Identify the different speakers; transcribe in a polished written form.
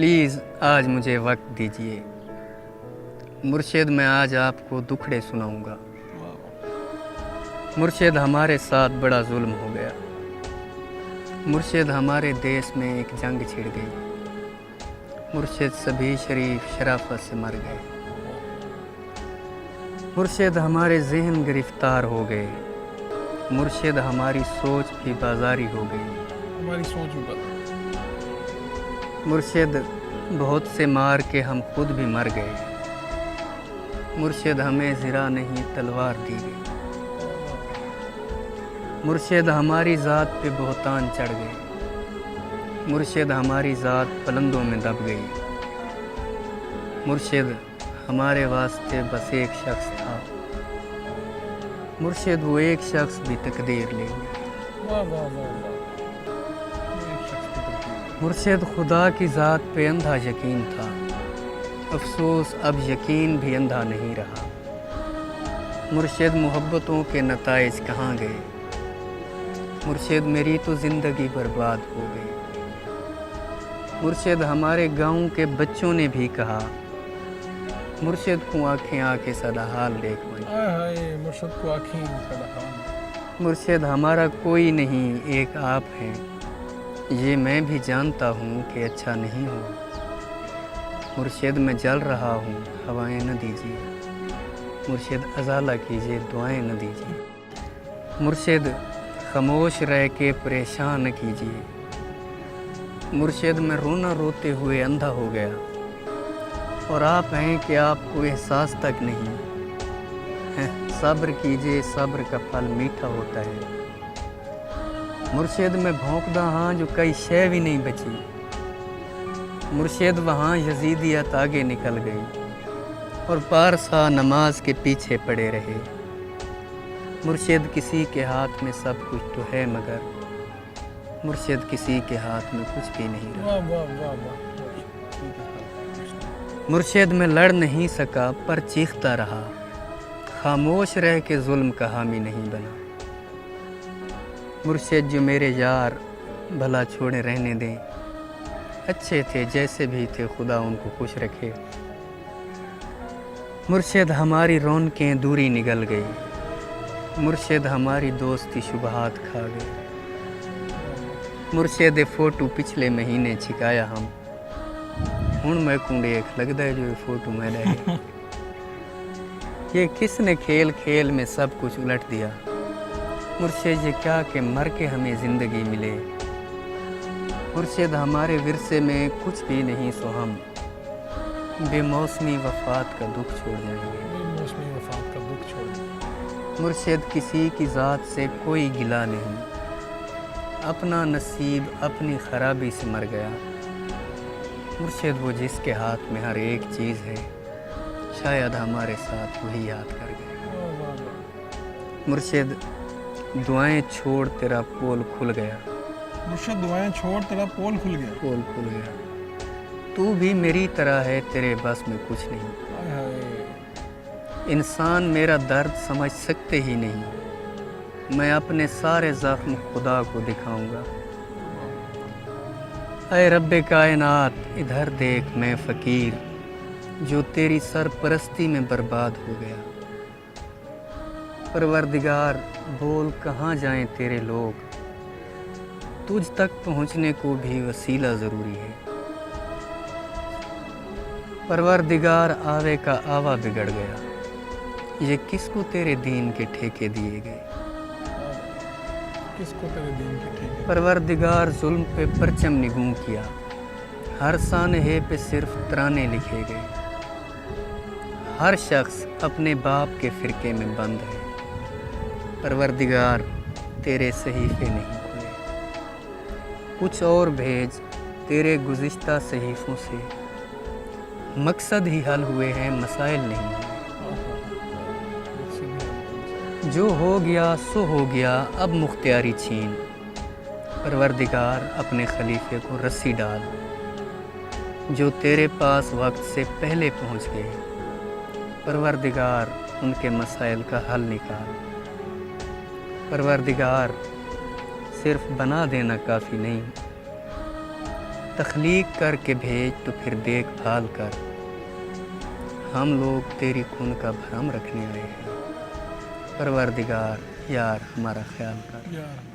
Speaker 1: Please آج مجھے وقت دیجیے مرشد، میں آج آپ کو دکھڑے سناؤں گا۔ مرشد، ہمارے ساتھ بڑا ظلم ہو گیا۔ مرشد، ہمارے دیس میں ایک جنگ چھڑ گئی۔ مرشد، سبھی شریف شرافت سے مر گئے۔ مرشد، ہمارے ذہن گرفتار ہو گئے۔ مرشد، ہماری سوچ بھی بازاری ہو گئی۔
Speaker 2: ہماری سوچ بھی بدل۔
Speaker 1: مرشد، بہت سے مار کے ہم خود بھی مر گئے۔ مرشد، ہمیں زرہ نہیں تلوار دی گئی۔ مرشد، ہماری ذات پہ بہتان چڑھ گئے۔ مرشد، ہماری ذات پلندوں میں دب گئی۔ مرشد، ہمارے واسطے بس ایک شخص تھا۔ مرشد، وہ ایک شخص بھی تقدیر لے گئی۔
Speaker 2: واہ واہ واہ واہ۔ ایک شخص کی تقدیر۔
Speaker 1: مرشد، خدا کی ذات پہ اندھا یقین تھا۔ افسوس، اب یقین بھی اندھا نہیں رہا۔ مرشد، محبتوں کے نتائج کہاں گئے؟ مرشد، میری تو زندگی برباد ہو گئی۔ مرشد، ہمارے گاؤں کے بچوں نے بھی کہا، مرشد کو آنکھیں آ کے سدا حال دیکھ وہیں۔
Speaker 2: ہائے ہائے، مرشد کو آنکھیں سدا حال۔
Speaker 1: مرشد، ہمارا کوئی نہیں، ایک آپ ہیں۔ یہ میں بھی جانتا ہوں کہ اچھا نہیں ہوا۔ مرشد، میں جل رہا ہوں، ہوائیں نہ دیجیے۔ مرشد، ازالہ کیجیے، دعائیں نہ دیجیے۔ مرشد، خاموش رہ کے پریشان نہ کیجیے۔ مرشد، میں رونا روتے ہوئے اندھا ہو گیا، اور آپ ہیں کہ آپ کو احساس تک نہیں۔ صبر کیجیے، صبر کا پھل میٹھا ہوتا ہے۔ مرشد، میں بھونکدا ہاں جو کئی شے بھی نہیں بچی۔ مرشد، وہاں یزیدیت آگے نکل گئی، اور پارسا نماز کے پیچھے پڑے رہے۔ مرشد، کسی کے ہاتھ میں سب کچھ تو ہے، مگر مرشد کسی کے ہاتھ میں کچھ بھی نہیں رہا۔
Speaker 2: واہ واہ واہ واہ۔
Speaker 1: مرشد، میں لڑ نہیں سکا پر چیختا رہا، خاموش رہ کے ظلم کا حامی نہیں بنا۔ مرشد، جو میرے یار بھلا چھوڑے رہنے دیں، اچھے تھے جیسے بھی تھے، خدا ان کو خوش رکھے۔ مرشد، ہماری رونقیں دوری نگل گئی۔ مرشد، ہماری دوستی شبہات کھا گئی۔ مرشد، فوٹو پچھلے مہینے چھکایا ہم، ہن میں کو دیکھ لگدا ہے جو یہ فوٹو میں رہے۔ یہ کس نے کھیل کھیل میں سب کچھ الٹ دیا؟ مرشد، یہ کیا کہ مر کے ہمیں زندگی ملے۔ مرشد، ہمارے ورثے میں کچھ بھی نہیں، سو ہم بے موسمی وفات کا دکھ چھوڑ جائیں گے۔
Speaker 2: بے موسمی وفات کا دکھ چھوڑ دیں۔
Speaker 1: مرشد، کسی کی ذات سے کوئی گلہ نہیں، اپنا نصیب اپنی خرابی سے مر گیا۔ مرشد، وہ جس کے ہاتھ میں ہر ایک چیز ہے، شاید ہمارے ساتھ وہی یاد کر گئے۔
Speaker 2: واہ واہ واہ۔
Speaker 1: مرشد، دعائیں چھوڑ تیرا پول کھل گیا۔
Speaker 2: مرشد، دعائیں چھوڑ تیرا پول کھل گیا۔
Speaker 1: پول کھل گیا۔ تو بھی میری طرح ہے، تیرے بس میں کچھ نہیں۔
Speaker 2: ہائے ہائے۔
Speaker 1: انسان میرا درد سمجھ سکتے ہی نہیں، میں اپنے سارے زخم خدا کو دکھاؤں گا۔ اے رب کائنات، ادھر دیکھ، میں فقیر جو تیری سرپرستی میں برباد ہو گیا۔ پروردگار، بول کہاں جائیں تیرے لوگ، تجھ تک پہنچنے کو بھی وسیلہ ضروری ہے۔ پروردگار، آوے کا آوا بگڑ گیا، یہ کس کو تیرے دین کے ٹھیکے دیے گئے۔
Speaker 2: کس کو تیرے دین کے ٹھیکے؟
Speaker 1: پروردگار، ظلم پہ پرچم نگوں کیا، ہر سانحے پہ صرف ترانے لکھے گئے۔ ہر شخص اپنے باپ کے فرقے میں بند ہے۔ پروردگار، تیرے صحیفے نہیں کھلے، کچھ اور بھیج تیرے گزشتہ صحیفوں سے، مقصد ہی حل ہوئے ہیں، مسائل نہیں ہوئے۔ جو ہو گیا سو ہو گیا، اب مختیاری چھین۔ پروردگار، اپنے خلیفے کو رسی ڈال، جو تیرے پاس وقت سے پہلے پہنچ گئے۔ پروردگار، ان کے مسائل کا حل نکال۔ پروردگار، صرف بنا دینا کافی نہیں، تخلیق کر کے بھیج تو پھر دیکھ بھال کر، ہم لوگ تیری خون کا بھرم رکھنے آئے ہیں، پروردگار یار ہمارا خیال کر۔
Speaker 2: یا رب۔